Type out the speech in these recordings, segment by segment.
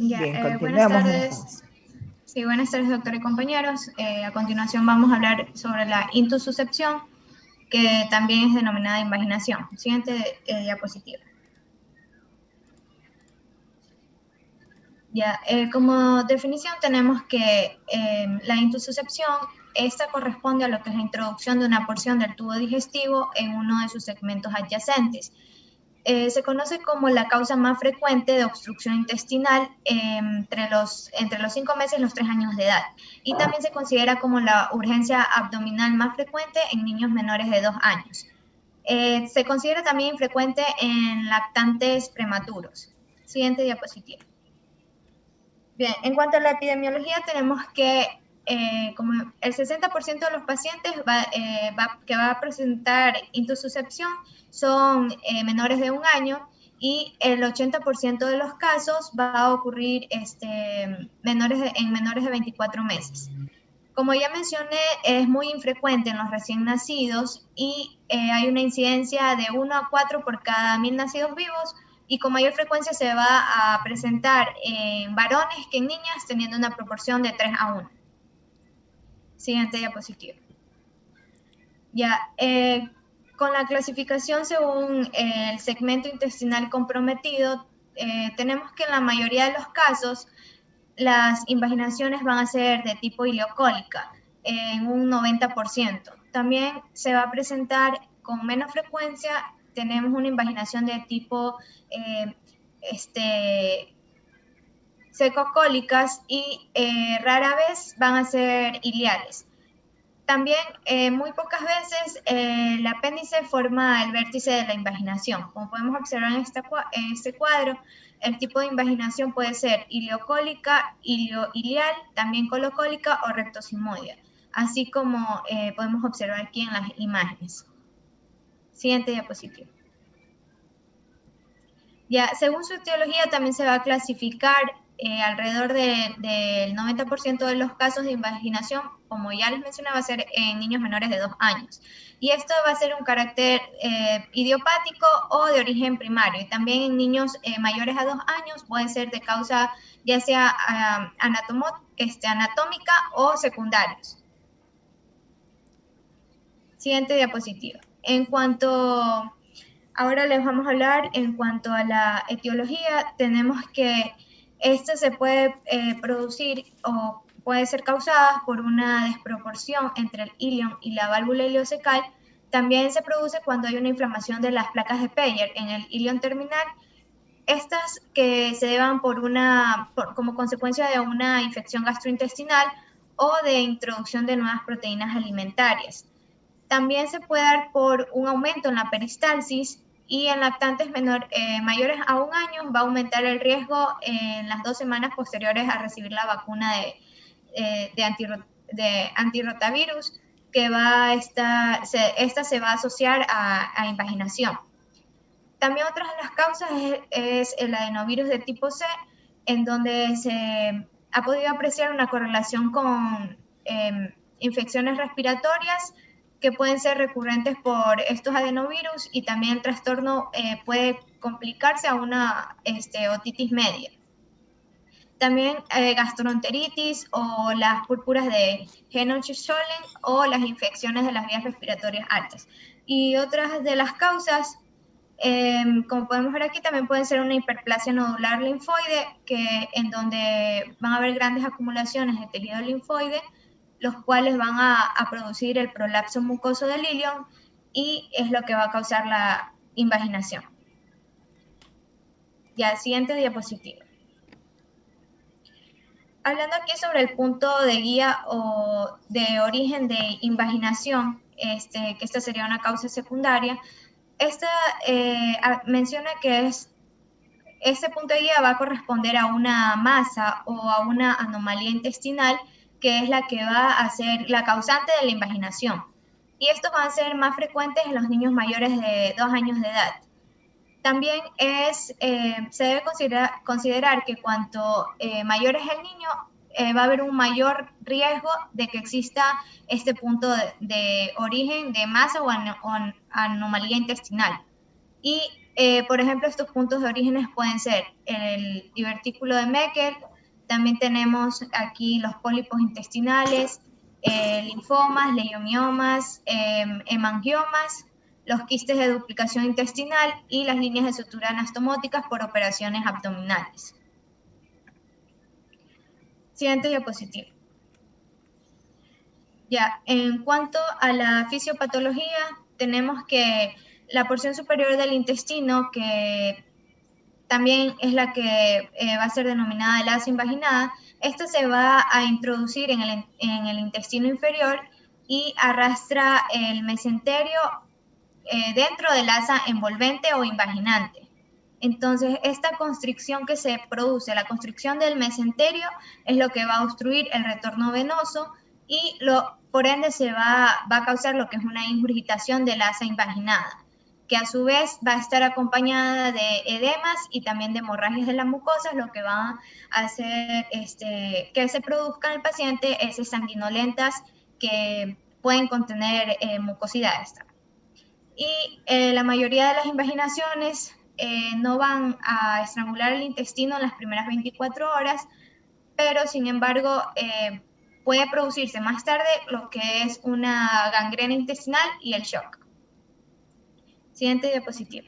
Bien, Buenas continuemos tardes. entonces. Sí, buenas tardes, doctor y compañeros. A continuación vamos a hablar sobre la intussuscepción, que también es denominada invaginación. Siguiente diapositiva. Como definición tenemos que la intussuscepción, esta corresponde a lo que es la introducción de una porción del tubo digestivo en uno de sus segmentos adyacentes. Se conoce como la causa más frecuente de obstrucción intestinal entre los 5 meses y los 3 años de edad. Y también se considera como la urgencia abdominal más frecuente en niños menores de 2 años. Se considera también infrecuente en lactantes prematuros. Siguiente diapositiva. Bien, en cuanto a la epidemiología, tenemos que como el 60% de los pacientes que va a presentar intussuscepción son menores de 1 año y el 80% de los casos va a ocurrir en menores de 24 meses. Como ya mencioné, es muy infrecuente en los recién nacidos y hay una incidencia de 1 a 4 por cada 1000 nacidos vivos, y con mayor frecuencia se va a presentar en varones que en niñas, teniendo una proporción de 3 a 1. Siguiente diapositiva. Con la clasificación según el segmento intestinal comprometido, tenemos que en la mayoría de los casos las invaginaciones van a ser de tipo ileocólica, en un 90%. También se va a presentar con menos frecuencia, tenemos una invaginación de tipo secocólicas y rara vez van a ser ileales. También muy pocas veces el apéndice forma el vértice de la invaginación. Como podemos observar en este cuadro, el tipo de invaginación puede ser ileocólica, ilioileal, también colocólica o rectosigmoidea, así como podemos observar aquí en las imágenes. Siguiente diapositiva. Según su etiología también se va a clasificar alrededor del 90% de los casos de invaginación, como ya les mencionaba, va a ser en niños menores de 2 años. Y esto va a ser un carácter idiopático o de origen primario. Y también en niños mayores a 2 años puede ser de causa ya sea anatómica o secundarios. Siguiente diapositiva. Ahora les vamos a hablar en cuanto a la etiología. Tenemos que esta se puede producir o puede ser causada por una desproporción entre el ilion y la válvula ileocecal. También se produce cuando hay una inflamación de las placas de Peyer en el ilion terminal. Estas que se deban como consecuencia de una infección gastrointestinal o de introducción de nuevas proteínas alimentarias. También se puede dar por un aumento en la peristalsis, y en lactantes mayores a 1 año va a aumentar el riesgo en las 2 semanas posteriores a recibir la vacuna de antirrotavirus, que esta se va a asociar a invaginación. También otra de las causas es el adenovirus de tipo C, en donde se ha podido apreciar una correlación con infecciones respiratorias que pueden ser recurrentes por estos adenovirus, y también el trastorno puede complicarse a una otitis media. También gastroenteritis o las púrpuras de Henoch-Schönlein o las infecciones de las vías respiratorias altas. Y otras de las causas, como podemos ver aquí, también pueden ser una hiperplasia nodular linfoide, en donde van a haber grandes acumulaciones de tejido linfoide, los cuales van a producir el prolapso mucoso del ilion, y es lo que va a causar la invaginación. Siguiente diapositiva. Hablando aquí sobre el punto de guía o de origen de invaginación, que esta sería una causa secundaria, esta menciona que este punto de guía va a corresponder a una masa o a una anomalía intestinal, que es la que va a ser la causante de la invaginación. Y estos van a ser más frecuentes en los niños mayores de 2 años de edad. También se debe considerar que cuanto mayor es el niño, va a haber un mayor riesgo de que exista este punto de origen de masa o anomalía intestinal. Y Por ejemplo, estos puntos de orígenes pueden ser el divertículo de Meckel, también tenemos aquí los pólipos intestinales, linfomas, leiomiomas, hemangiomas, los quistes de duplicación intestinal y las líneas de sutura anastomóticas por operaciones abdominales. Siguiente diapositiva. Ya, en cuanto a la fisiopatología, tenemos que la porción superior del intestino, que también es la que va a ser denominada el asa invaginada, esta se va a introducir en el intestino inferior y arrastra el mesenterio dentro del asa envolvente o invaginante. Entonces, esta constricción que se produce, la constricción del mesenterio, es lo que va a obstruir el retorno venoso y por ende se va a causar lo que es una ingurgitación del asa invaginada, que a su vez va a estar acompañada de edemas y también de hemorragias de las mucosas, lo que va a hacer que se produzca en el paciente heces sanguinolentas que pueden contener mucosidades. Y la mayoría de las invaginaciones no van a estrangular el intestino en las primeras 24 horas, pero sin embargo puede producirse más tarde lo que es una gangrena intestinal y el shock. Siguiente diapositiva.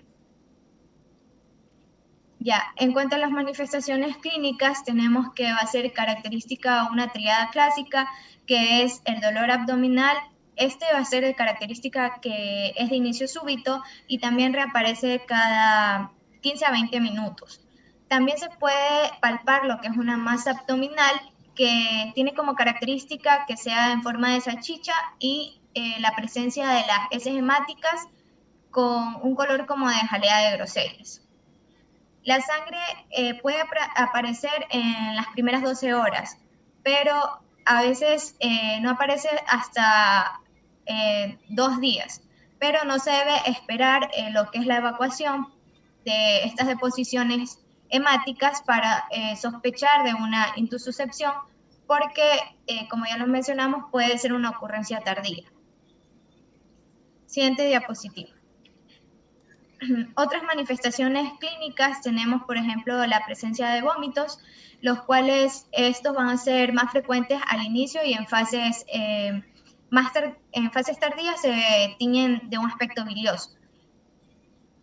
Ya, en cuanto a las manifestaciones clínicas, tenemos que va a ser característica una triada clásica, que es el dolor abdominal. Este va a ser de característica que es de inicio súbito y también reaparece cada 15 a 20 minutos. También se puede palpar lo que es una masa abdominal que tiene como característica que sea en forma de salchicha y la presencia de las heces hemáticas con un color como de jalea de grosellas. La sangre puede aparecer en las primeras 12 horas, pero a veces no aparece hasta 2 días, pero no se debe esperar lo que es la evacuación de estas deposiciones hemáticas para sospechar de una intususcepción, porque, como ya lo mencionamos, puede ser una ocurrencia tardía. Siguiente diapositiva. Otras manifestaciones clínicas tenemos, por ejemplo, la presencia de vómitos, los cuales estos van a ser más frecuentes al inicio y en fases tardías se tiñen de un aspecto bilioso.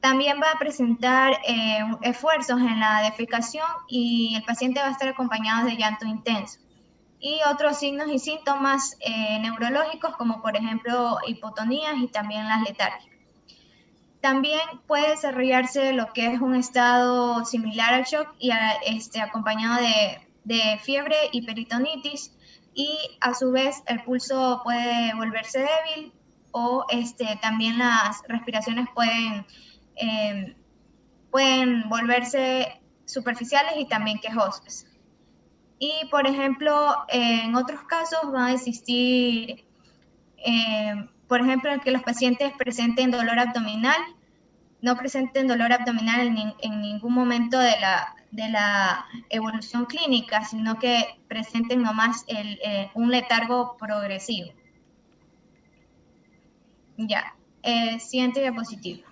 También va a presentar esfuerzos en la defecación y el paciente va a estar acompañado de llanto intenso. Y otros signos y síntomas neurológicos, como por ejemplo hipotonías y también las letargias. También puede desarrollarse lo que es un estado similar al shock y acompañado de fiebre y peritonitis, y a su vez el pulso puede volverse débil o también las respiraciones pueden volverse superficiales y también quejosas. Y por ejemplo, en otros casos van a existir por ejemplo, en que los pacientes presenten dolor abdominal, no presenten dolor abdominal en ningún momento de la evolución clínica, sino que presenten nomás un letargo progresivo. Ya, siguiente diapositiva.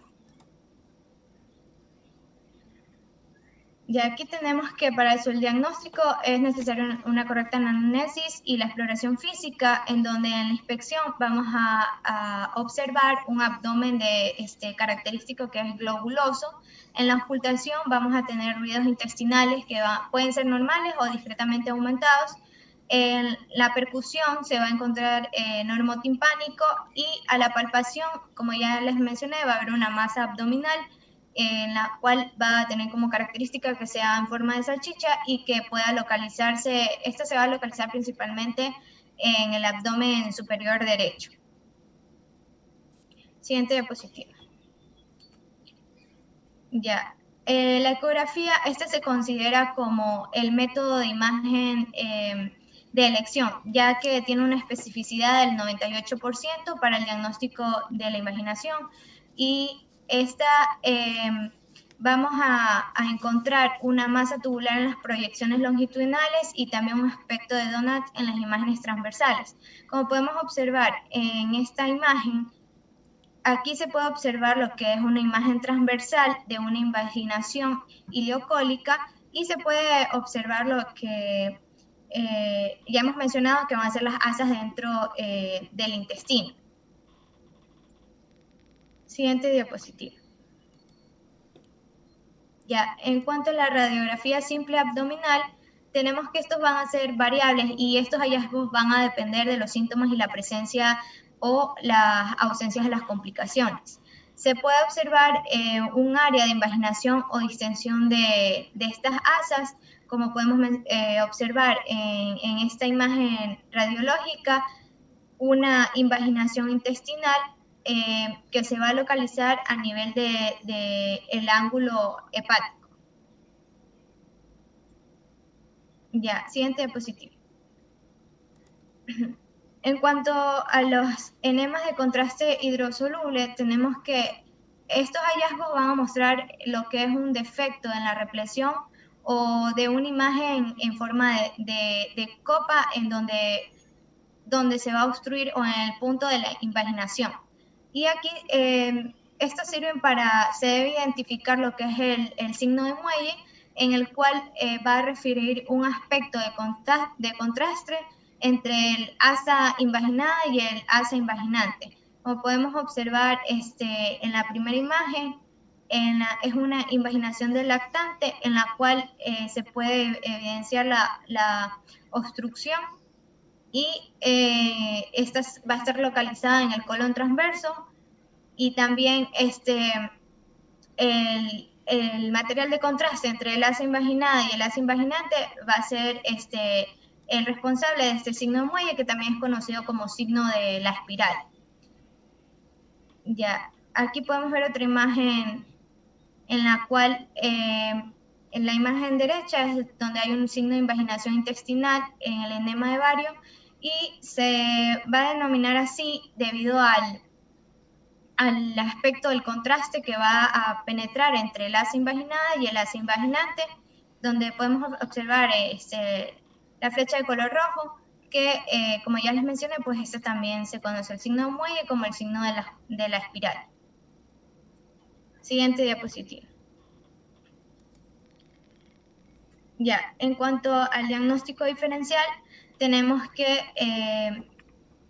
Ya aquí tenemos que para el diagnóstico es necesario una correcta anamnesis y la exploración física, en donde en la inspección vamos a observar un abdomen característico que es globuloso. En la ocultación vamos a tener ruidos intestinales que pueden ser normales o discretamente aumentados. En la percusión se va a encontrar normotimpánico y a la palpación, como ya les mencioné, va a haber una masa abdominal en la cual va a tener como característica que sea en forma de salchicha y que pueda localizarse, esta se va a localizar principalmente en el abdomen superior derecho. Siguiente diapositiva. Ya, la ecografía, esta se considera como el método de imagen de elección, ya que tiene una especificidad del 98% para el diagnóstico de la invaginación, y esta vamos a encontrar una masa tubular en las proyecciones longitudinales y también un aspecto de donut en las imágenes transversales. Como podemos observar en esta imagen, Aquí se puede observar lo que es una imagen transversal de una invaginación ileocólica y se puede observar lo que ya hemos mencionado, que van a ser las asas dentro del intestino. Siguiente diapositiva. Ya, en cuanto a la radiografía simple abdominal, tenemos que estos van a ser variables y estos hallazgos van a depender de los síntomas y la presencia o las ausencias de las complicaciones. Se puede observar un área de invaginación o distensión de estas asas, como podemos observar en esta imagen radiológica, una invaginación intestinal que se va a localizar a nivel del ángulo hepático. Ya, siguiente diapositiva. En cuanto a los enemas de contraste hidrosoluble, tenemos que estos hallazgos van a mostrar lo que es un defecto en la represión o de una imagen en forma de copa en donde se va a obstruir o en el punto de la invaginación. Y aquí estos sirven se debe identificar lo que es el signo de muelle, en el cual va a referir un aspecto de contraste entre el asa invaginada y el asa invaginante. Como podemos observar en la primera imagen, es una invaginación del lactante en la cual se puede evidenciar la obstrucción y esta va a estar localizada en el colon transverso y también el material de contraste entre el asa invaginada y el asa invaginante va a ser el responsable de este signo de muelle, que también es conocido como signo de la espiral. Ya, aquí podemos ver otra imagen en la cual en la imagen derecha es donde hay un signo de invaginación intestinal en el enema de Vario y se va a denominar así debido al aspecto del contraste que va a penetrar entre el asa invaginada y el asa invaginante, donde podemos observar la flecha de color rojo, que como ya les mencioné, pues este también se conoce el signo de muelle como el signo de la espiral. Siguiente diapositiva. Ya, en cuanto al diagnóstico diferencial, tenemos que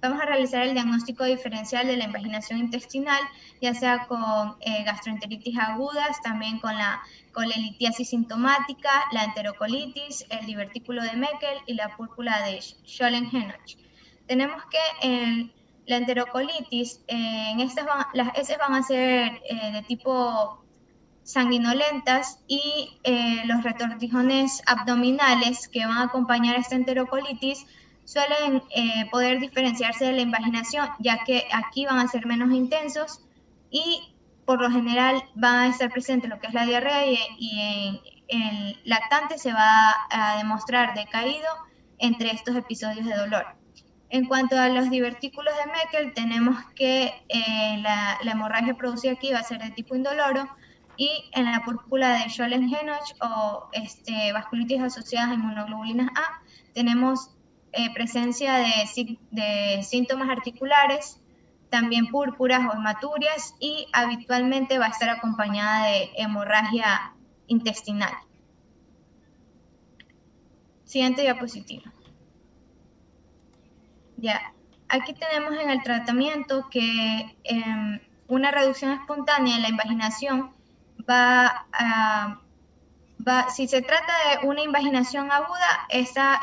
vamos a realizar el diagnóstico diferencial de la invaginación intestinal, ya sea con gastroenteritis agudas, también con la colelitiasis sintomática, la enterocolitis, el divertículo de Meckel y la púrpura de Scholen-Henoch. Tenemos que la enterocolitis, las heces van a ser de tipo sanguinolentas y los retortijones abdominales que van a acompañar a esta enterocolitis suelen poder diferenciarse de la invaginación, ya que aquí van a ser menos intensos y por lo general van a estar presentes lo que es la diarrea y en el lactante se va a demostrar decaído entre estos episodios de dolor. En cuanto a los divertículos de Meckel, tenemos que la hemorragia producida aquí va a ser de tipo indoloro, y en la púrpura de Scholen-Henoch o vasculitis asociadas a inmunoglobulinas A, tenemos presencia de síntomas articulares, también púrpuras o hematurias, y habitualmente va a estar acompañada de hemorragia intestinal. Siguiente diapositiva. Ya, aquí tenemos en el tratamiento que una reducción espontánea de la invaginación si se trata de una invaginación aguda, esta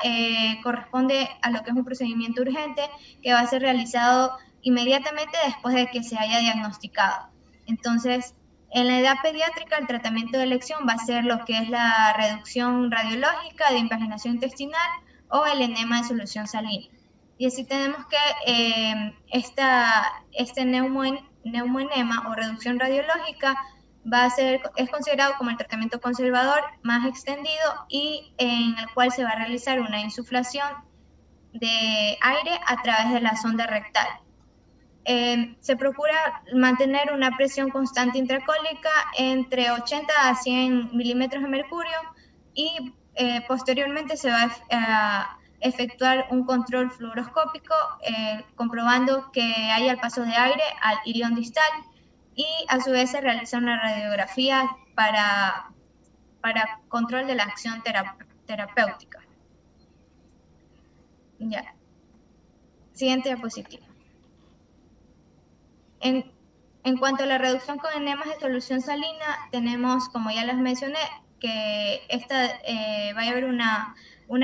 corresponde a lo que es un procedimiento urgente que va a ser realizado inmediatamente después de que se haya diagnosticado. Entonces, en la edad pediátrica, el tratamiento de elección va a ser lo que es la reducción radiológica de invaginación intestinal o el enema de solución salina. Y así tenemos que este neumoenema o reducción radiológica es considerado como el tratamiento conservador más extendido y en el cual se va a realizar una insuflación de aire a través de la sonda rectal. Se procura mantener una presión constante intracólica entre 80 a 100 milímetros de mercurio y posteriormente se va efectuar un control fluoroscópico comprobando que haya el paso de aire al ilion distal y a su vez se realiza una radiografía para control de la acción terapéutica. Ya. Siguiente diapositiva. En cuanto a la reducción con enemas de solución salina, tenemos, como ya les mencioné, que va a haber una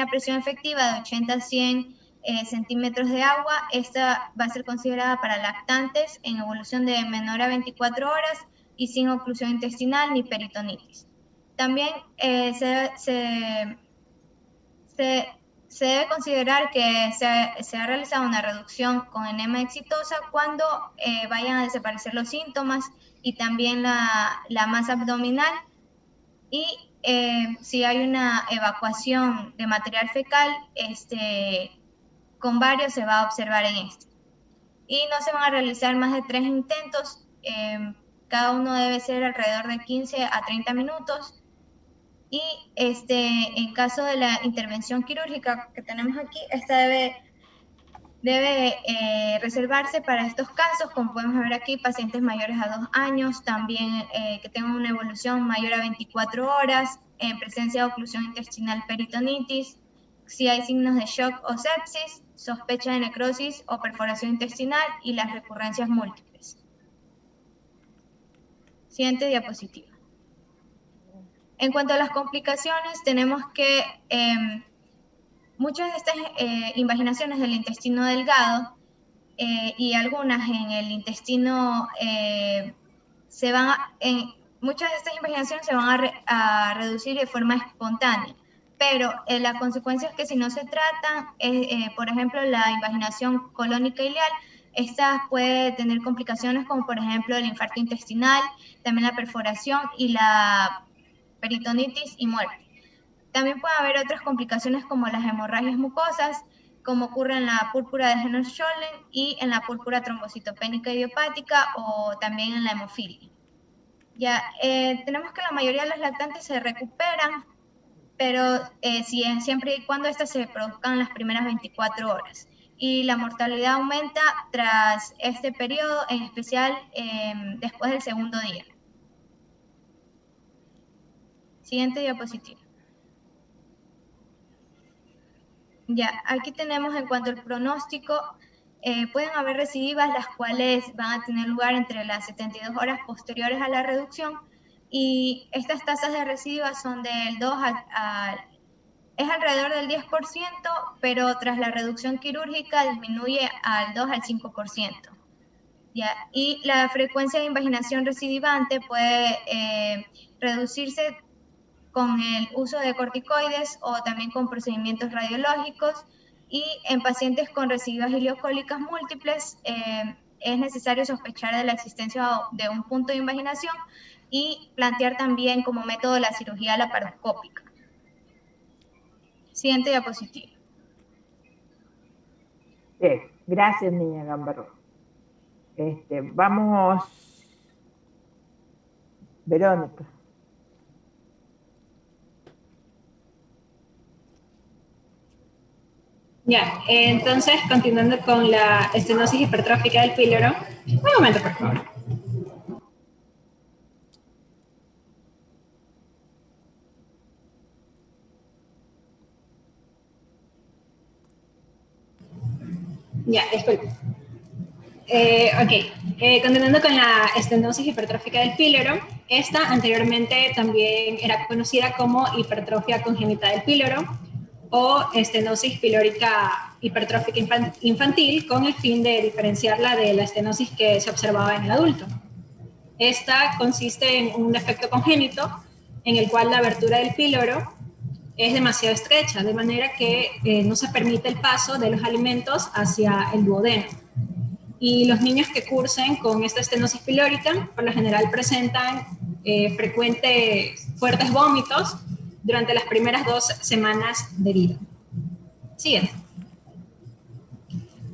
presión efectiva de 80 a 100 centímetros de agua. Esta va a ser considerada para lactantes en evolución de menor a 24 horas y sin oclusión intestinal ni peritonitis. También se debe considerar que se ha realizado una reducción con enema exitosa cuando vayan a desaparecer los síntomas y también la masa abdominal, y si hay una evacuación de material fecal, con varios se va a observar en esto. Y no se van a realizar más de 3 intentos, cada uno debe ser alrededor de 15 a 30 minutos. Y en caso de la intervención quirúrgica que tenemos aquí, esta debe reservarse para estos casos, como podemos ver aquí, pacientes mayores a 2 años, también que tengan una evolución mayor a 24 horas, en presencia de oclusión intestinal peritonitis, si hay signos de shock o sepsis, sospecha de necrosis o perforación intestinal y las recurrencias múltiples. Siguiente diapositiva. En cuanto a las complicaciones, tenemos que muchas de estas invaginaciones del intestino delgado y algunas en el intestino muchas de estas invaginaciones se van a reducir de forma espontánea, pero las consecuencias que si no se tratan, por ejemplo, la invaginación colónica ileal, esta puede tener complicaciones como por ejemplo el infarto intestinal, también la perforación y la peritonitis y muerte. También puede haber otras complicaciones como las hemorragias mucosas, como ocurre en la púrpura de Henner-Schönlein y en la púrpura trombocitopénica idiopática o también en la hemofilia. Ya, tenemos que la mayoría de los lactantes se recuperan, pero siempre y cuando estas se produzcan en las primeras 24 horas. Y la mortalidad aumenta tras este periodo, en especial después del segundo día. Siguiente diapositiva. Ya, aquí tenemos en cuanto al pronóstico, pueden haber recidivas las cuales van a tener lugar entre las 72 horas posteriores a la reducción, y estas tasas de recidivas son del 2 es alrededor del 10%, pero tras la reducción quirúrgica disminuye al 2 al 5%. ¿Ya? Y la frecuencia de invaginación recidivante puede reducirse con el uso de corticoides o también con procedimientos radiológicos, y en pacientes con recidivas ileocólicas múltiples es necesario sospechar de la existencia de un punto de invaginación y plantear también como método la cirugía laparoscópica. Siguiente diapositiva. Bien, gracias, niña Gambarro. Vamos, Verónica. Ya, entonces, continuando con la estenosis hipertrófica del píloro. Un momento, por favor. Ya, disculpe. Continuando con la estenosis hipertrófica del píloro, esta anteriormente también era conocida como hipertrofia congénita del píloro o estenosis pilórica hipertrófica infantil, con el fin de diferenciarla de la estenosis que se observaba en el adulto. Esta consiste en un defecto congénito en el cual la abertura del píloro es demasiado estrecha, de manera que no se permite el paso de los alimentos hacia el duodeno. Y los niños que cursen con esta estenosis pilórica, por lo general presentan fuertes vómitos durante las primeras 2 semanas de vida. Siguiente.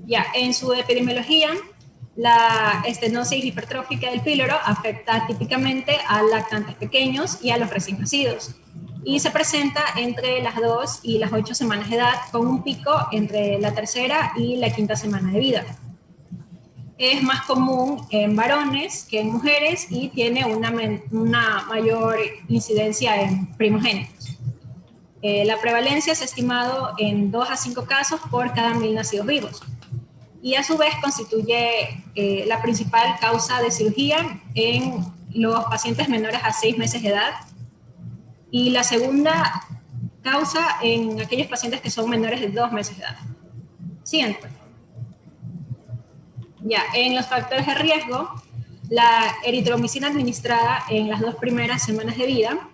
Ya, en su epidemiología, la estenosis hipertrófica del píloro afecta típicamente a lactantes pequeños y a los recién nacidos. y se presenta entre las 2 y las 8 semanas de edad, con un pico entre la tercera y la quinta semana de vida. Es más común en varones que en mujeres y tiene una mayor incidencia en primogénitos. La prevalencia se ha estimado en 2 a 5 casos por cada 1000 nacidos vivos. Y a su vez constituye la principal causa de cirugía en los pacientes menores a 6 meses de edad y la segunda causa en aquellos pacientes que son menores de 2 meses de edad. Siguiente. Ya, en los factores de riesgo, la eritromicina administrada en las 2 primeras semanas de vida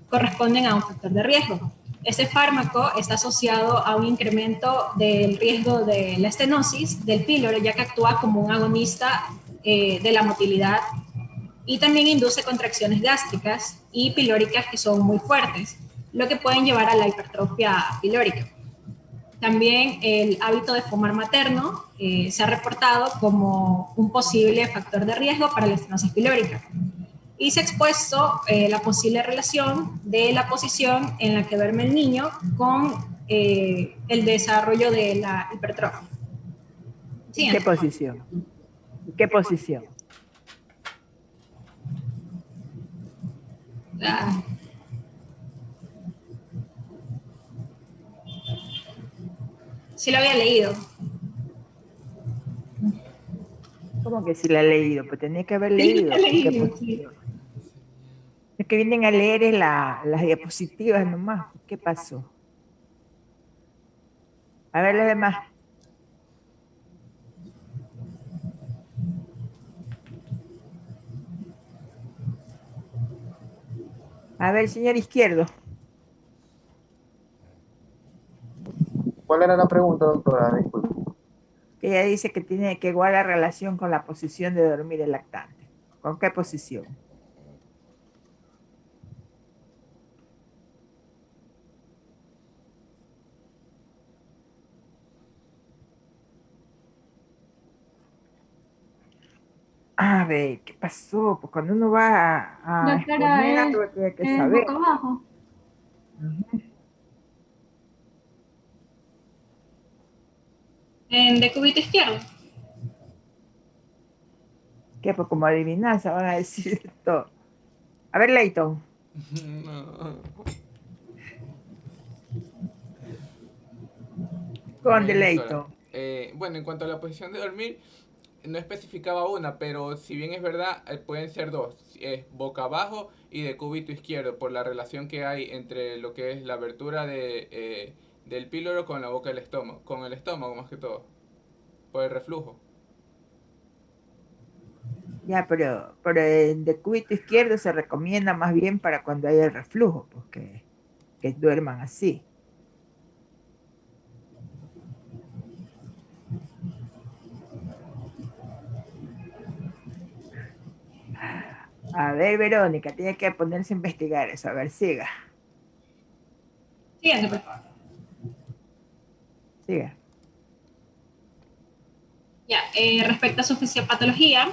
corresponden a un factor de riesgo. Este fármaco está asociado a un incremento del riesgo de la estenosis del píloro, ya que actúa como un agonista de la motilidad y también induce contracciones gástricas y pilóricas que son muy fuertes, lo que pueden llevar a la hipertrofia pilórica. También el hábito de fumar materno se ha reportado como un posible factor de riesgo para la estenosis pilórica. Y se ha expuesto la posible relación de la posición en la que duerme el niño con el desarrollo de la hipertrofia. ¿Qué posición? ¿Qué posición? Sí lo había leído. ¿Cómo que sí la he leído? Pues tenía que haber leído. Sí. Lo que vienen a leer es las diapositivas nomás. ¿Qué pasó? A ver, los demás. A ver, señor Izquierdo. ¿Cuál era la pregunta, doctora? Disculpe. Que ella dice que tiene que guardar relación con la posición de dormir el lactante. ¿Con qué posición? A ver, ¿qué pasó? Pues cuando uno va a exponer algo tiene que saber. Boca abajo. En decúbito izquierdo. ¿Qué? Pues como adivinanza van a decir esto. A ver, Leighton. No. Con Mire, Leighton. doctora, bueno, en cuanto a la posición de dormir, no especificaba una, pero si bien es verdad, pueden ser dos. Es boca abajo y decúbito izquierdo, por la relación que hay entre lo que es la abertura del píloro con la boca del estómago, con el estómago más que todo, por el reflujo. Ya, pero en decúbito izquierdo se recomienda más bien para cuando hay el reflujo, pues que duerman así. A ver, Verónica, tiene que ponerse a investigar eso. A ver, siga. Siguiente, por favor. Siga. Ya, respecto a su fisiopatología,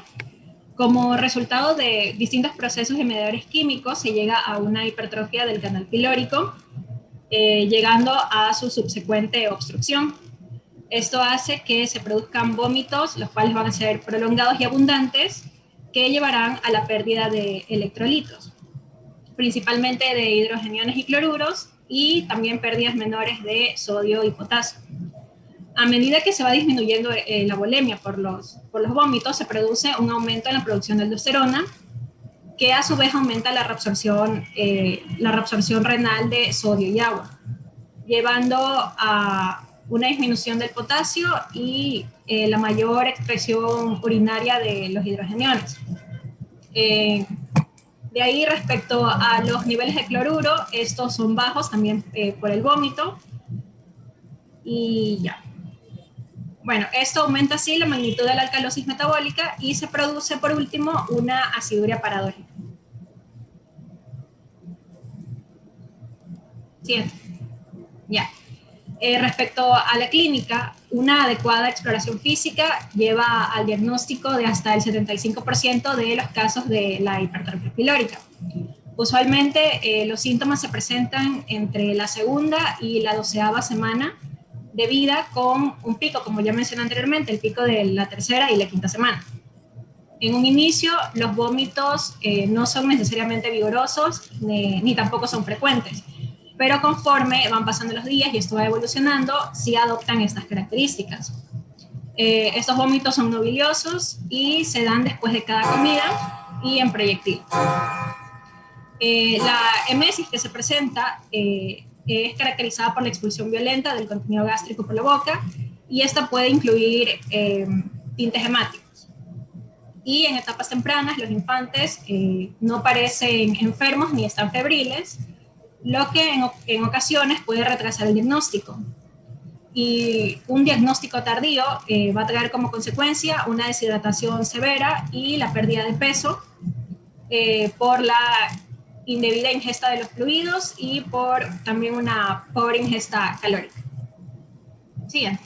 como resultado de distintos procesos de mediadores químicos, se llega a una hipertrofia del canal pilórico, llegando a su subsecuente obstrucción. Esto hace que se produzcan vómitos, los cuales van a ser prolongados y abundantes, que llevarán a la pérdida de electrolitos, principalmente de hidrogeniones y cloruros, y también pérdidas menores de sodio y potasio. A medida que se va disminuyendo la volemia por los vómitos, se produce un aumento en la producción de aldosterona, que a su vez aumenta la reabsorción renal de sodio y agua, llevando a una disminución del potasio y la mayor excreción urinaria de los hidrogeniones. De ahí, respecto a los niveles de cloruro, estos son bajos también por el vómito. Y ya. Bueno, esto aumenta así la magnitud de la alcalosis metabólica y se produce, por último, una aciduria paradójica. Siguiente. Ya. Respecto a la clínica, una adecuada exploración física lleva al diagnóstico de hasta el 75% de los casos de la hipertrofia pilórica. Usualmente los síntomas se presentan entre la segunda y la 12ª semana de vida, con un pico, como ya mencioné anteriormente, el pico de la 3ª y la 5ª semana. En un inicio, los vómitos no son necesariamente vigorosos ni tampoco son frecuentes, pero conforme van pasando los días y esto va evolucionando, sí adoptan estas características. Estos vómitos son no biliosos y se dan después de cada comida y en proyectil. La emesis que se presenta es caracterizada por la expulsión violenta del contenido gástrico por la boca, y esta puede incluir tintes hemáticos. Y en etapas tempranas los infantes no parecen enfermos ni están febriles, lo que en ocasiones puede retrasar el diagnóstico. Y un diagnóstico tardío va a traer como consecuencia una deshidratación severa y la pérdida de peso por la indebida ingesta de los fluidos y por también una pobre ingesta calórica. Siguiente.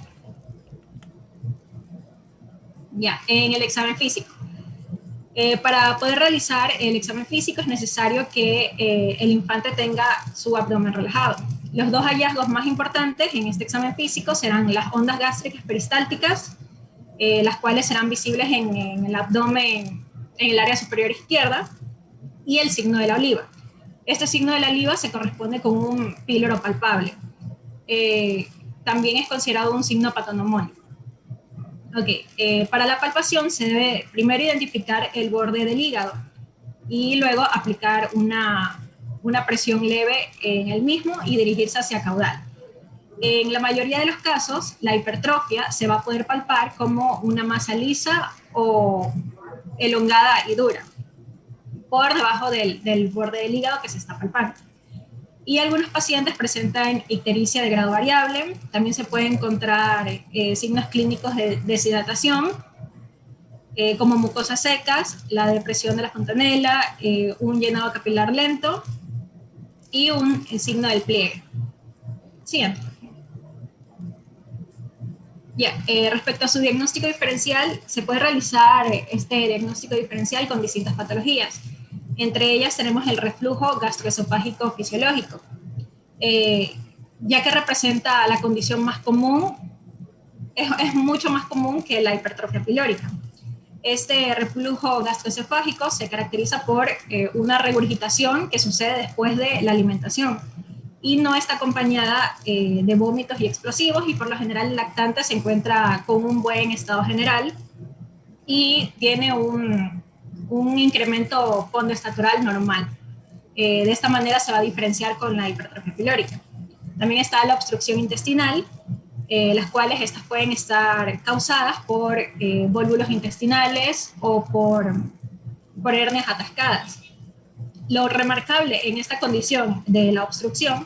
Ya, en el examen físico. Para poder realizar el examen físico es necesario que el infante tenga su abdomen relajado. Los dos hallazgos más importantes en este examen físico serán las ondas gástricas peristálticas, las cuales serán visibles en el abdomen, en el área superior izquierda, y el signo de la oliva. Este signo de la oliva se corresponde con un píloro palpable. También es considerado un signo patonomónico. Para la palpación se debe primero identificar el borde del hígado y luego aplicar una presión leve en el mismo y dirigirse hacia caudal. En la mayoría de los casos, la hipertrofia se va a poder palpar como una masa lisa o elongada y dura por debajo del borde del hígado que se está palpando. Y algunos pacientes presentan ictericia de grado variable. También se pueden encontrar signos clínicos de deshidratación, como mucosas secas, la depresión de la fontanela, un llenado capilar lento y un signo del pliegue. Siguiente. Respecto a su diagnóstico diferencial, se puede realizar este diagnóstico diferencial con distintas patologías. Entre ellas tenemos el reflujo gastroesofágico fisiológico, ya que representa la condición más común, es mucho más común que la hipertrofia pilórica. Este reflujo gastroesofágico se caracteriza por una regurgitación que sucede después de la alimentación y no está acompañada de vómitos y explosivos, y por lo general el lactante se encuentra con un buen estado general y tiene un incremento pondoestatural normal. De esta manera se va a diferenciar con la hipertrofia pilórica. También está la obstrucción intestinal, las cuales estas pueden estar causadas por vólvulos intestinales o por hernias atascadas. Lo remarcable en esta condición de la obstrucción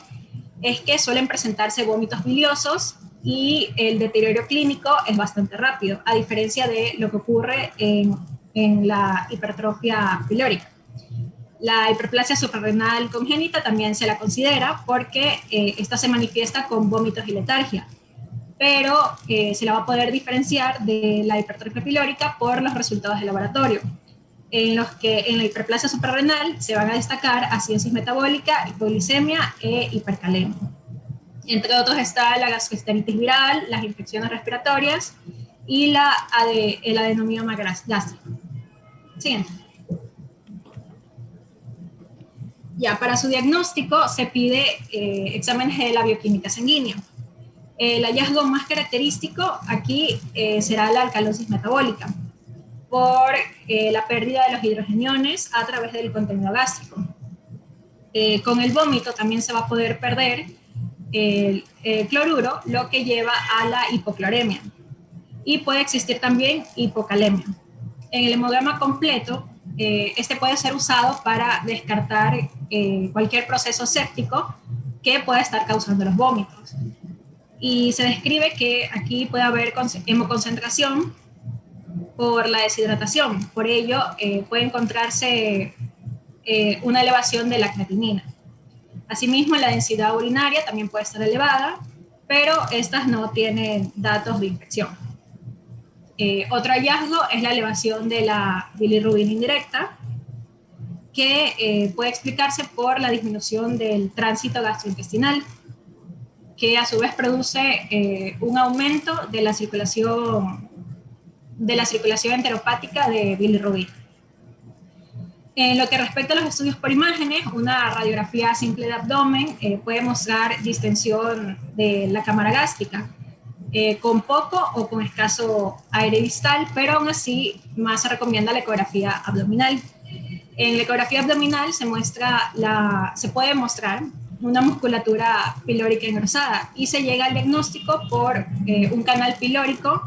es que suelen presentarse vómitos biliosos y el deterioro clínico es bastante rápido, a diferencia de lo que ocurre en la hipertrofia pilórica. La hiperplasia suprarrenal congénita también se la considera porque esta se manifiesta con vómitos y letargia, pero se la va a poder diferenciar de la hipertrofia pilórica por los resultados de laboratorio, en los que en la hiperplasia suprarrenal se van a destacar acidosis metabólica, hipoglicemia e hipercalemia. Entre otros está la gastroenteritis viral, las infecciones respiratorias y el adenomioma gástrico. Siguiente. Para su diagnóstico se pide exámenes de la bioquímica sanguínea. El hallazgo más característico aquí será la alcalosis metabólica, por la pérdida de los hidrogeniones a través del contenido gástrico. Con el vómito también se va a poder perder el cloruro, lo que lleva a la hipocloremia. Y puede existir también hipocalemia. En el hemograma completo, este puede ser usado para descartar cualquier proceso séptico que pueda estar causando los vómitos. Y se describe que aquí puede haber hemoconcentración por la deshidratación. Por ello, puede encontrarse una elevación de la creatinina. Asimismo, la densidad urinaria también puede estar elevada, pero estas no tienen datos de infección. Otro hallazgo es la elevación de la bilirrubina indirecta, que puede explicarse por la disminución del tránsito gastrointestinal, que a su vez produce un aumento de la circulación enteropática de bilirrubina. En lo que respecta a los estudios por imágenes, una radiografía simple de abdomen puede mostrar distensión de la cámara gástrica, con poco o con escaso aire distal, pero aún así más se recomienda la ecografía abdominal. En la ecografía abdominal se puede mostrar una musculatura pilórica engrosada y se llega al diagnóstico por un canal pilórico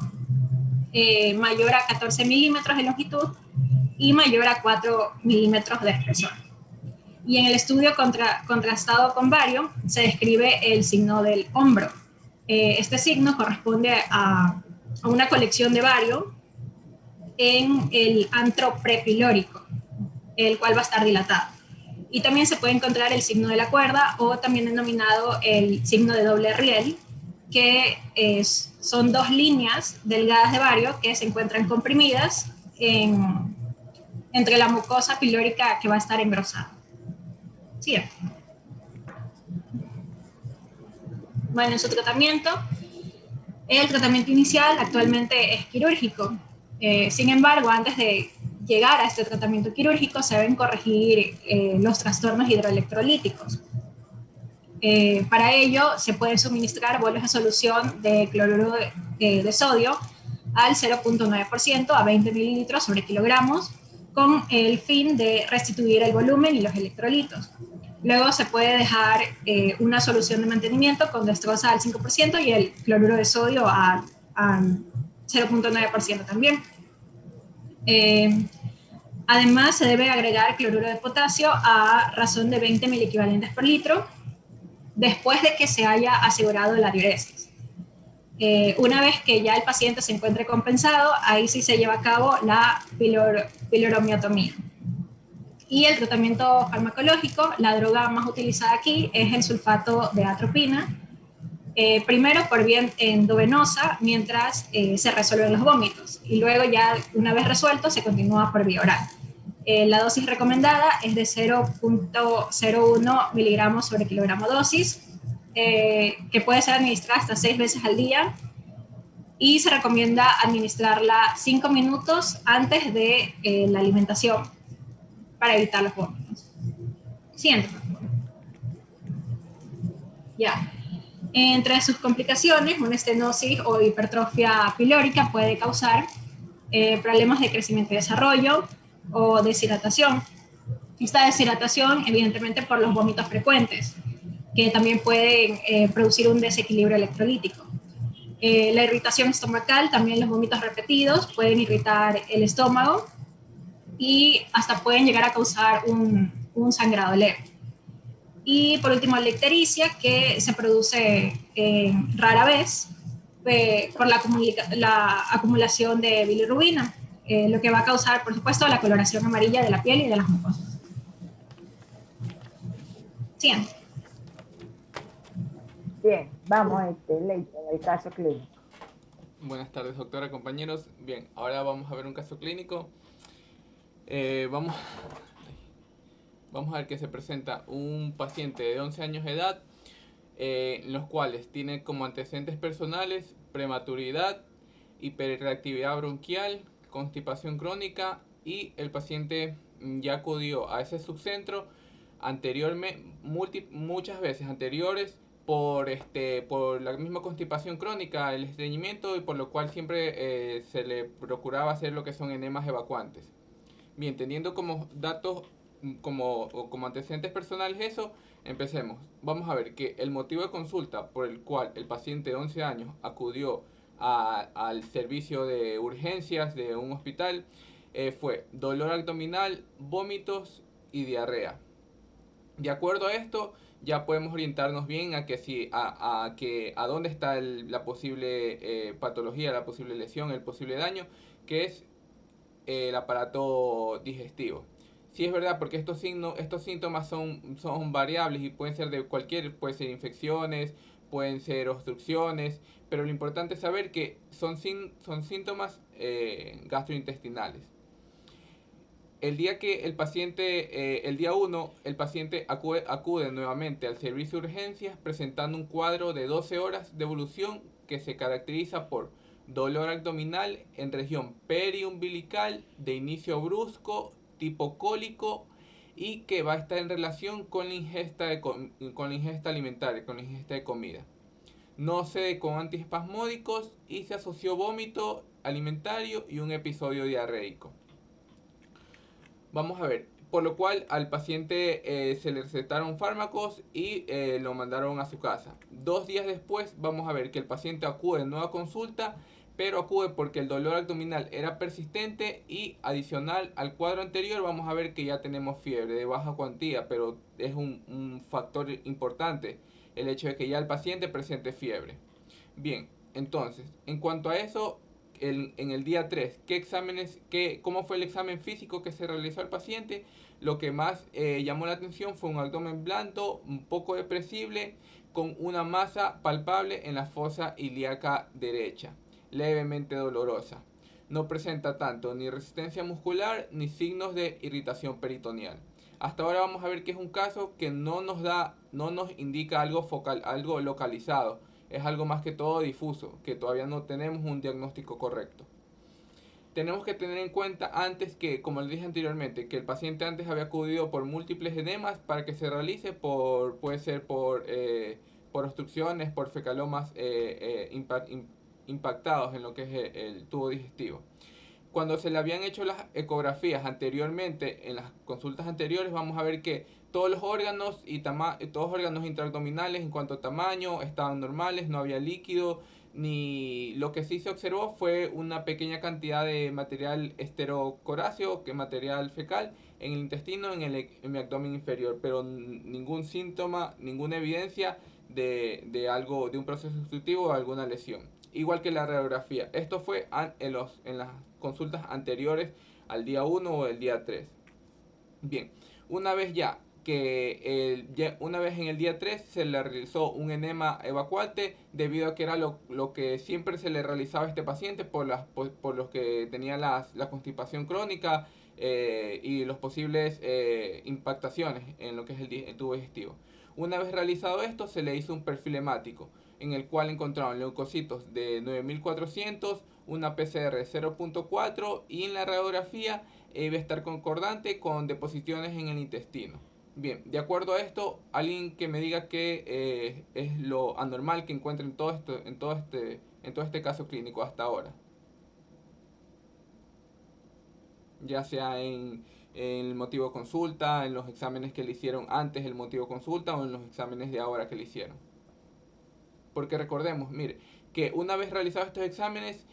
mayor a 14 milímetros de longitud y mayor a 4 milímetros de espesor. Y en el estudio contrastado con bario se describe el signo del hombro. Este signo corresponde a una colección de bario en el antro prepilórico, el cual va a estar dilatado. Y también se puede encontrar el signo de la cuerda, o también denominado el signo de doble riel, que son dos líneas delgadas de bario que se encuentran comprimidas entre la mucosa pilórica que va a estar engrosada. ¿Sí? Bueno, en su tratamiento, el tratamiento inicial actualmente es quirúrgico. Sin embargo, antes de llegar a este tratamiento quirúrgico se deben corregir los trastornos hidroelectrolíticos. Para ello se puede suministrar bolos de solución de cloruro de sodio al 0.9% a 20 mililitros sobre kilogramos, con el fin de restituir el volumen y los electrolitos. Luego se puede dejar una solución de mantenimiento con dextrosa al 5% y el cloruro de sodio al 0.9% también. Además, se debe agregar cloruro de potasio a razón de 20 miliequivalentes por litro después de que se haya asegurado la diuresis. Una vez que ya el paciente se encuentre compensado, ahí sí se lleva a cabo la piloromiotomía. Y el tratamiento farmacológico, la droga más utilizada aquí es el sulfato de atropina, primero por vía endovenosa mientras se resuelven los vómitos, y luego ya una vez resuelto se continúa por vía oral. La dosis recomendada es de 0.01 miligramos sobre kilogramo dosis, que puede ser administrada hasta 6 veces al día, y se recomienda administrarla 5 minutos antes de la alimentación para evitar los vómitos. Siguiente. Ya. Entre sus complicaciones, una estenosis o hipertrofia pilórica puede causar problemas de crecimiento y desarrollo o deshidratación. Esta deshidratación, evidentemente, por los vómitos frecuentes, que también pueden producir un desequilibrio electrolítico. La irritación estomacal, también los vómitos repetidos, pueden irritar el estómago y hasta pueden llegar a causar un sangrado leve. Y por último, la ictericia, que se produce rara vez por la acumulación de bilirrubina, lo que va a causar, por supuesto, la coloración amarilla de la piel y de las mucosas. Siguiente. Bien, vamos Leite, en el caso clínico. Buenas tardes, doctora, compañeros. Bien, ahora vamos a ver un caso clínico. Vamos a ver que se presenta un paciente de 11 años de edad, los cuales tiene como antecedentes personales prematuridad, hiperreactividad bronquial, constipación crónica, y el paciente ya acudió a ese subcentro anteriormente, muchas veces anteriores, por la misma constipación crónica, el estreñimiento, y por lo cual siempre se le procuraba hacer lo que son enemas evacuantes. Bien, teniendo como datos, como antecedentes personales eso, empecemos. Vamos a ver que el motivo de consulta por el cual el paciente de 11 años acudió al servicio de urgencias de un hospital fue dolor abdominal, vómitos y diarrea. De acuerdo a esto, ya podemos orientarnos bien a dónde está la posible patología, la posible lesión, el posible daño, que es el aparato digestivo. Sí, es verdad, porque estos síntomas son variables y pueden ser pueden ser infecciones, pueden ser obstrucciones, pero lo importante es saber que son síntomas gastrointestinales. el día que el paciente, el día 1, el paciente acude nuevamente al servicio de urgencias presentando un cuadro de 12 horas de evolución que se caracteriza por dolor abdominal en región periumbilical de inicio brusco, tipo cólico y que va a estar en relación con la ingesta, con la ingesta alimentaria, con la ingesta de comida. No cede con antiespasmódicos y se asoció vómito alimentario y un episodio diarreico. Vamos a ver, por lo cual al paciente se le recetaron fármacos y lo mandaron a su casa. 2 días después vamos a ver que el paciente acude en nueva consulta, pero acude porque el dolor abdominal era persistente y adicional al cuadro anterior vamos a ver que ya tenemos fiebre de baja cuantía, pero es un factor importante el hecho de que ya el paciente presente fiebre. Bien, entonces, en cuanto a eso, en el día 3, ¿cómo fue el examen físico que se realizó al paciente? Lo que más llamó la atención fue un abdomen blando, un poco depresible, con una masa palpable en la fosa ilíaca derecha, levemente dolorosa. No presenta tanto ni resistencia muscular ni signos de irritación peritoneal. Hasta ahora vamos a ver que es un caso que no nos indica algo focal, algo localizado. Es algo más que todo difuso, que todavía no tenemos un diagnóstico correcto. Tenemos que tener en cuenta antes que, como les dije anteriormente, que el paciente antes había acudido por múltiples edemas para que se realice, puede ser por obstrucciones, por fecalomas impactados en lo que es el tubo digestivo. Cuando se le habían hecho las ecografías anteriormente, en las consultas anteriores, vamos a ver que todos los órganos todos los órganos intraabdominales en cuanto a tamaño estaban normales, no había líquido, ni lo que sí se observó fue una pequeña cantidad de material esterocoráceo, que material fecal, en el intestino, en el abdomen inferior, pero ningún síntoma, ninguna evidencia de algo, de un proceso obstructivo o alguna lesión. Igual que la radiografía. Esto fue en las consultas anteriores al día 1 o el día 3. Bien, una vez una vez en el día 3 se le realizó un enema evacuante debido a que era lo que siempre se le realizaba a este paciente por los que tenía la constipación crónica y los posibles impactaciones en lo que es el tubo digestivo. Una vez realizado esto, se le hizo un perfil hemático en el cual encontraron leucocitos de 9400, una PCR de 0.4 y en la radiografía debe estar concordante con deposiciones en el intestino. Bien, de acuerdo a esto, alguien que me diga que es lo anormal que encuentre en todo este caso clínico hasta ahora. Ya sea en el motivo de consulta, en los exámenes que le hicieron antes del motivo de consulta o en los exámenes de ahora que le hicieron. Porque recordemos, mire, que una vez realizados estos exámenes,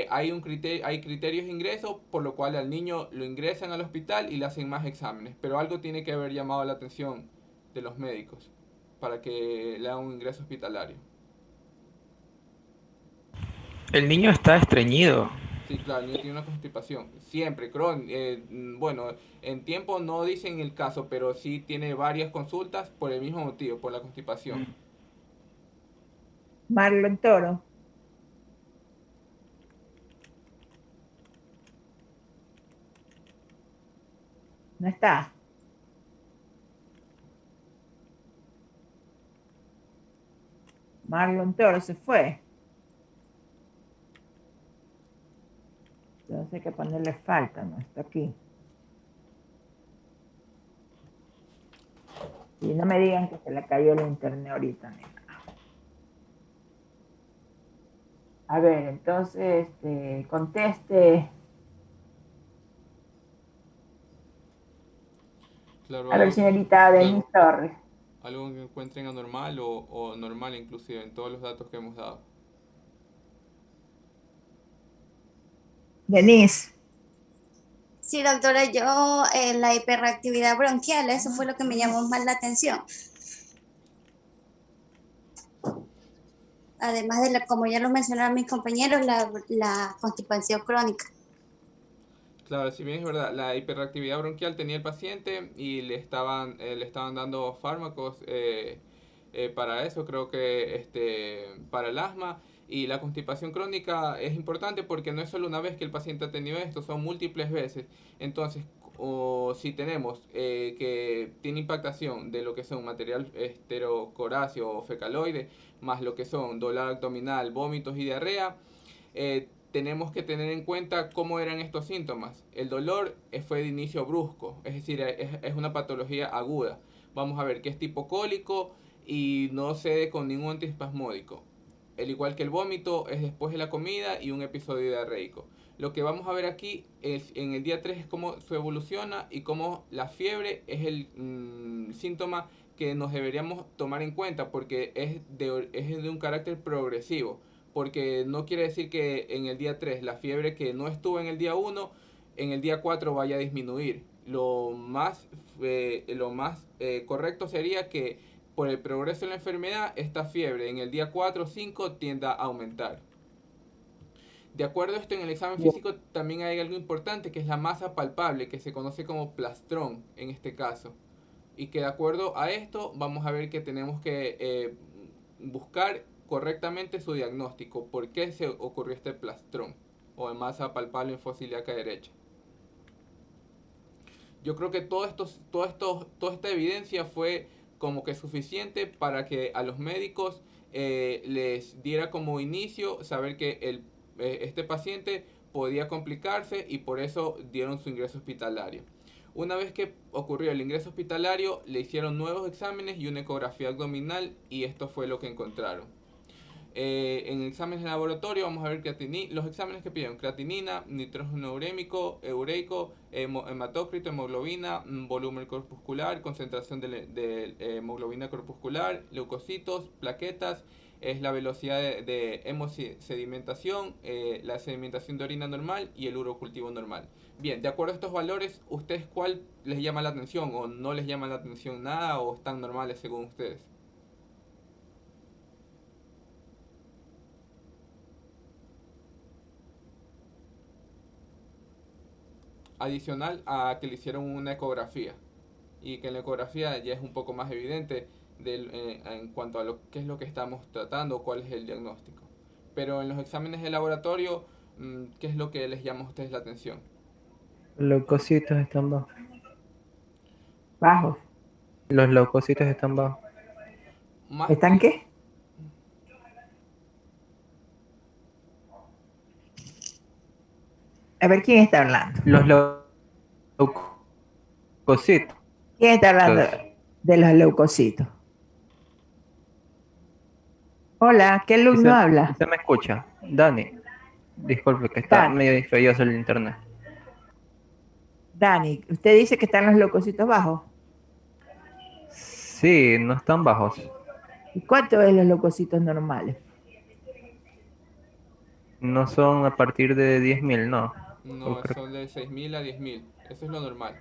hay criterios de ingreso, por lo cual al niño lo ingresan al hospital y le hacen más exámenes. Pero algo tiene que haber llamado la atención de los médicos para que le hagan un ingreso hospitalario. El niño está estreñido. Sí, claro, el niño tiene una constipación. Siempre, bueno, en tiempo no dicen el caso, pero sí tiene varias consultas por el mismo motivo, por la constipación. Marlon Toro. No está. Marlon Toro se fue. Entonces hay que ponerle falta, no está aquí. Y no me digan que se le cayó el internet ahorita. A ver, entonces conteste. Claro, A ver, señorita Denise Torres. Algo que encuentren anormal o normal inclusive en todos los datos que hemos dado. Denise. Sí, doctora, yo la hiperactividad bronquial, eso fue lo que me llamó más la atención. Además de, como ya lo mencionaron mis compañeros, la constipación crónica. Claro, si bien es verdad, la hiperactividad bronquial tenía el paciente y le estaban dando fármacos para eso, creo que para el asma. Y la constipación crónica es importante porque no es solo una vez que el paciente ha tenido esto, son múltiples veces. Entonces, o si tenemos que tiene impactación de lo que son material esterocoráceo o fecaloide, más lo que son dolor abdominal, vómitos y diarrea, tenemos que tener en cuenta cómo eran estos síntomas. El dolor fue de inicio brusco, es decir, es una patología aguda. Vamos a ver que es tipo cólico y no cede con ningún antiespasmódico. Al igual que el vómito, es después de la comida y un episodio diarreico. Lo que vamos a ver aquí es, en el día 3 es cómo se evoluciona y cómo la fiebre es el síntoma que nos deberíamos tomar en cuenta porque es de un carácter progresivo. Porque no quiere decir que en el día 3 la fiebre que no estuvo en el día 1, en el día 4 vaya a disminuir. Lo más correcto sería que por el progreso de la enfermedad, esta fiebre en el día 4 o 5 tienda a aumentar. De acuerdo a esto, en el examen físico también hay algo importante que es la masa palpable, que se conoce como plastrón en este caso. Y que de acuerdo a esto vamos a ver que tenemos que buscar correctamente su diagnóstico. ¿Por qué se ocurrió este plastrón o masa palpable en fosa ilíaca derecha? Yo creo que toda esta evidencia fue como que suficiente para que a los médicos les diera como inicio saber que este paciente podía complicarse y por eso dieron su ingreso hospitalario. Una vez que ocurrió el ingreso hospitalario, le hicieron nuevos exámenes y una ecografía abdominal y esto fue lo que encontraron. En exámenes de laboratorio vamos a ver los exámenes que pidieron: creatinina, nitrógeno urémico, ureico, hematócrito, hemoglobina, volumen corpuscular, concentración de hemoglobina corpuscular, leucocitos, plaquetas, es la velocidad de hemosedimentación, la sedimentación de orina normal y el urocultivo normal. Bien, de acuerdo a estos valores, ¿ustedes cuál les llama la atención o no les llama la atención nada o están normales según ustedes? Adicional a que le hicieron una ecografía y que en la ecografía ya es un poco más evidente en cuanto a qué es lo que estamos tratando, cuál es el diagnóstico. Pero en los exámenes de laboratorio, ¿qué es lo que les llama a ustedes la atención? Los leucocitos están bajos. Bajos. Los leucocitos están bajos. Más ¿Están que, qué? A ver, ¿quién está hablando? Los leucocitos. ¿Quién está hablando de los leucocitos? Hola, ¿qué ¿Sí alumno habla? se me escucha? Dani, disculpe que está Dan, medio distraído el internet. Dani, usted dice que están los leucocitos bajos. Sí, no están bajos. ¿Y cuánto es los leucocitos normales? No son a partir de 10.000, no. no, son de 6.000 a 10.000, eso es lo normal.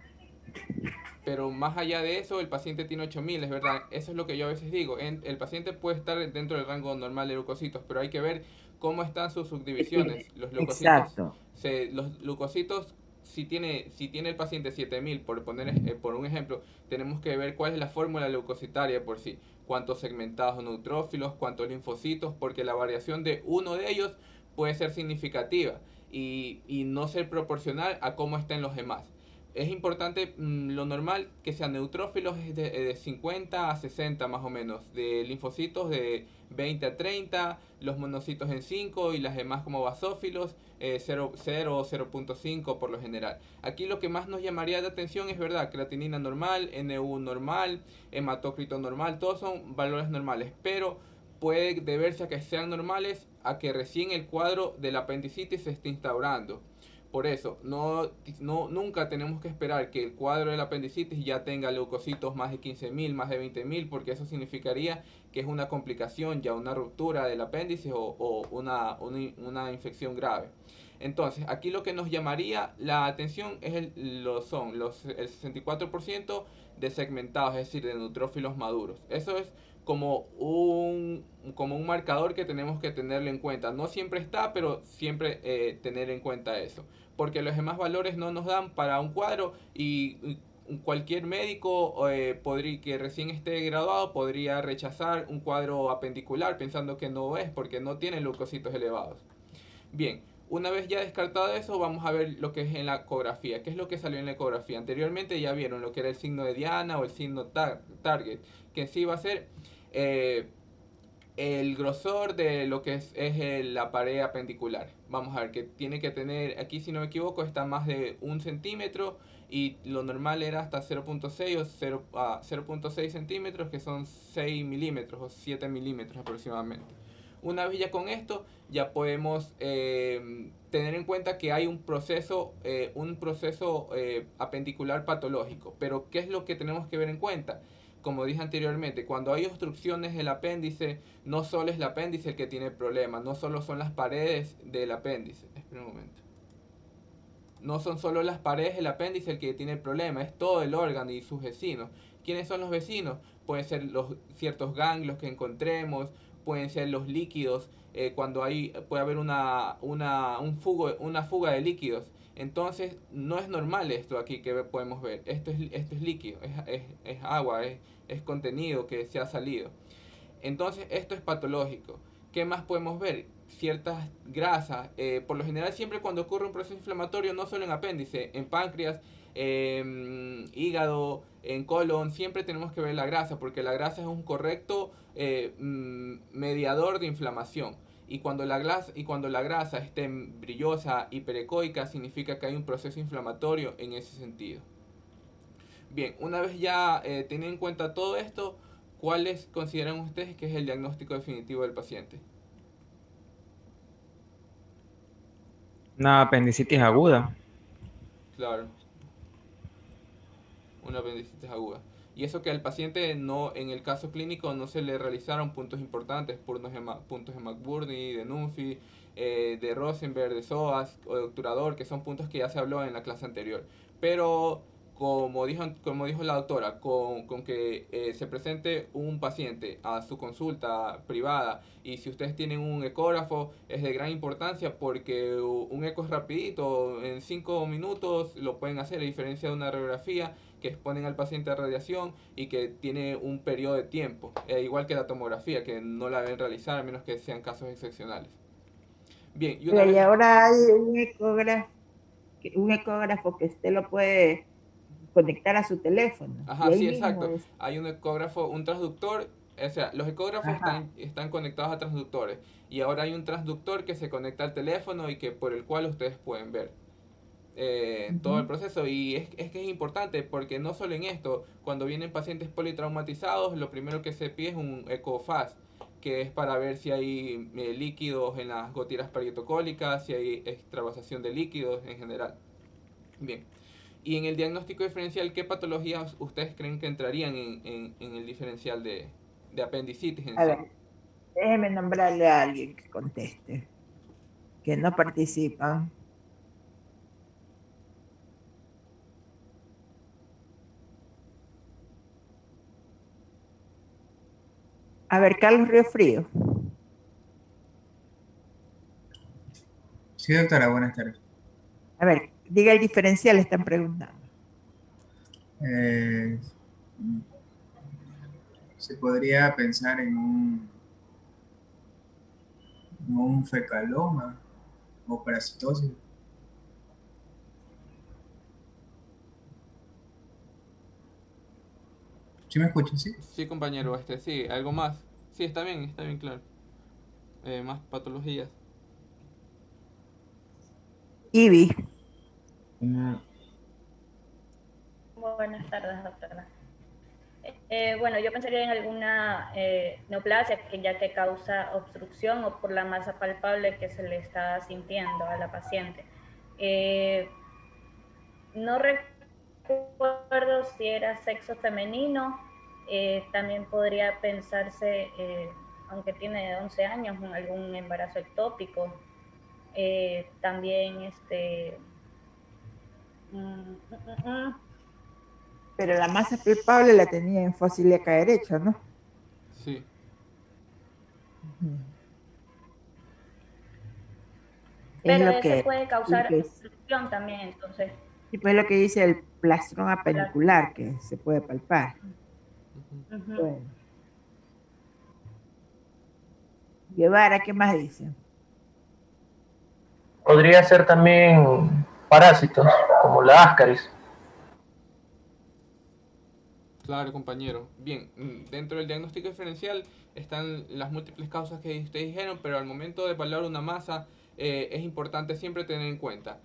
Pero más allá de eso, el paciente tiene 8.000, es verdad. Eso es lo que yo a veces digo. El paciente puede estar dentro del rango normal de leucocitos, pero hay que ver cómo están sus subdivisiones. Exacto. Los leucocitos, si tiene el paciente 7.000, por un ejemplo, tenemos que ver cuál es la fórmula leucocitaria por sí. Cuántos segmentados neutrófilos, cuántos linfocitos, porque la variación de uno de ellos puede ser significativa y no ser proporcional a cómo estén los demás. Es importante, lo normal que sean neutrófilos es de 50 a 60 más o menos, de linfocitos de 20 a 30, los monocitos en 5 y las demás como basófilos 0 o 0.5 por lo general. Aquí lo que más nos llamaría la atención es verdad, creatinina normal, NU normal, hematócrito normal, todos son valores normales, pero puede deberse a que sean normales a que recién el cuadro de la apendicitis se esté instaurando. Por eso, nunca tenemos que esperar que el cuadro de la apendicitis ya tenga leucocitos más de 15.000, más de 20.000, porque eso significaría que es una complicación, ya una ruptura del apéndice o una infección grave. Entonces, aquí lo que nos llamaría la atención es el 64% de segmentados, es decir, de neutrófilos maduros. Eso es como un marcador que tenemos que tenerlo en cuenta. No siempre está, pero siempre tener en cuenta eso. Porque los demás valores no nos dan para un cuadro y cualquier médico que recién esté graduado podría rechazar un cuadro apendicular pensando que no es porque no tiene leucocitos elevados. Bien, Una vez ya descartado eso, vamos a ver lo que es en la ecografía. ¿Qué es lo que salió en la ecografía? Anteriormente ya vieron lo que era el signo de Diana o el signo target, que en sí va a ser eh, el grosor de lo que es la pared apendicular. Vamos a ver que tiene que tener, aquí si no me equivoco, está más de 1 centímetro y lo normal era hasta 0.6 o 0.6 centímetros, que son 6 milímetros o 7 milímetros aproximadamente. Una vez ya con esto, ya podemos tener en cuenta que hay un proceso apendicular patológico. Pero ¿qué es lo que tenemos que ver en cuenta? Como dije anteriormente, cuando hay obstrucciones del apéndice, no solo es el apéndice el que tiene problemas, no solo son las paredes del apéndice. Espera un momento. No son solo las paredes del apéndice el que tiene el problema, es todo el órgano y sus vecinos. ¿Quiénes son los vecinos? Pueden ser ciertos ganglios que encontremos, pueden ser los líquidos, cuando puede haber una fuga de líquidos. Entonces, no es normal esto aquí que podemos ver. Esto es líquido, es agua, es contenido que se ha salido. Entonces, esto es patológico. ¿Qué más podemos ver? Ciertas grasas. Por lo general, siempre cuando ocurre un proceso inflamatorio, no solo en apéndice, en páncreas, hígado, en colon, siempre tenemos que ver la grasa, porque la grasa es un correcto mediador de inflamación. Y cuando la grasa esté brillosa, hiperecoica, significa que hay un proceso inflamatorio en ese sentido. Bien, una vez ya teniendo en cuenta todo esto, ¿cuáles consideran ustedes que es el diagnóstico definitivo del paciente? Una apendicitis aguda. Claro, una apendicitis aguda. Y eso que al paciente no, en el caso clínico no se le realizaron puntos importantes, puntos de McBurney, de Nunfi, de Rosenberg, de SOAS o de obturador, que son puntos que ya se habló en la clase anterior. Pero como dijo la doctora, con que se presente un paciente a su consulta privada y si ustedes tienen un ecógrafo es de gran importancia porque un eco es rapidito, en 5 minutos lo pueden hacer a diferencia de una radiografía que exponen al paciente a radiación y que tiene un periodo de tiempo, igual que la tomografía que no la deben realizar a menos que sean casos excepcionales. Bien, y una Pero y vez... ahora hay un ecógrafo que usted lo puede conectar a su teléfono y Ajá, ahí sí, mismo exacto. es. Hay un ecógrafo, un transductor, o sea, los ecógrafos Ajá. están conectados a transductores y ahora hay un transductor que se conecta al teléfono y que por el cual ustedes pueden ver todo el Ujú. proceso. Y es que es importante porque no solo en esto, cuando vienen pacientes politraumatizados, lo primero que se pide es un ecofast, que es para ver si hay líquidos en las gotitas periotocólicas, si hay extravasación de líquidos en general. Bien. Y en el diagnóstico diferencial, ¿qué patologías ustedes creen que entrarían en el diferencial de apendicitis en A sí? ver, déjeme nombrarle a alguien que conteste, que no participan. A ver, Carlos Río Frío. Sí, doctora, buenas tardes. A ver, diga el diferencial, están preguntando. Eh, Se podría pensar en un fecaloma o parasitosis. ¿Sí me escuchas? Sí. Sí, compañero, sí, algo más. Sí, está bien, claro. Más patologías. IBI. Una- Buenas tardes, doctora. Bueno, yo pensaría en alguna neoplasia que ya que causa obstrucción o por la masa palpable que se le está sintiendo a la paciente. No recuerdo si era sexo femenino, también podría pensarse, aunque tiene 11 años, en algún embarazo ectópico. También mm, mm, mm, mm, Pero la masa palpable la tenía en fosa ilíaca derecha, ¿no? Sí. Ujú. Es pero lo ese que, puede lo causar que, obstrucción también, entonces. sí, pues lo que dice el plastrón La, apenicular que se puede palpar. Ujú. uh-huh. Bueno, Guevara, ¿qué más dice? podría ser también parásitos, como la ascaris. Claro, compañero. Bien, dentro del diagnóstico diferencial están las múltiples causas que ustedes dijeron, pero al momento de evaluar una masa es importante siempre tener en cuenta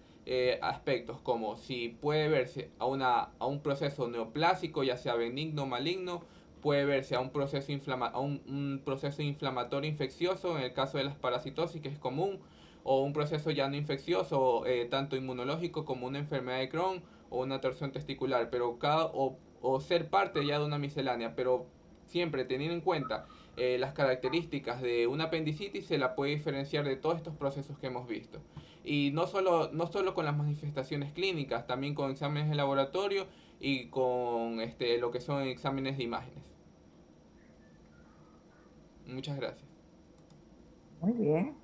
aspectos como si puede verse a un proceso neoplásico, ya sea benigno o maligno, puede verse a un proceso, un proceso inflamatorio infeccioso, en el caso de las parasitosis, que es común, o un proceso ya no infeccioso, tanto inmunológico como una enfermedad de Crohn o una torsión testicular, pero o ser parte ya de una miscelánea, pero siempre teniendo en cuenta las características de una apendicitis se la puede diferenciar de todos estos procesos que hemos visto. Y no solo con las manifestaciones clínicas, también con exámenes de laboratorio y con lo que son exámenes de imágenes. Muchas gracias. Muy bien.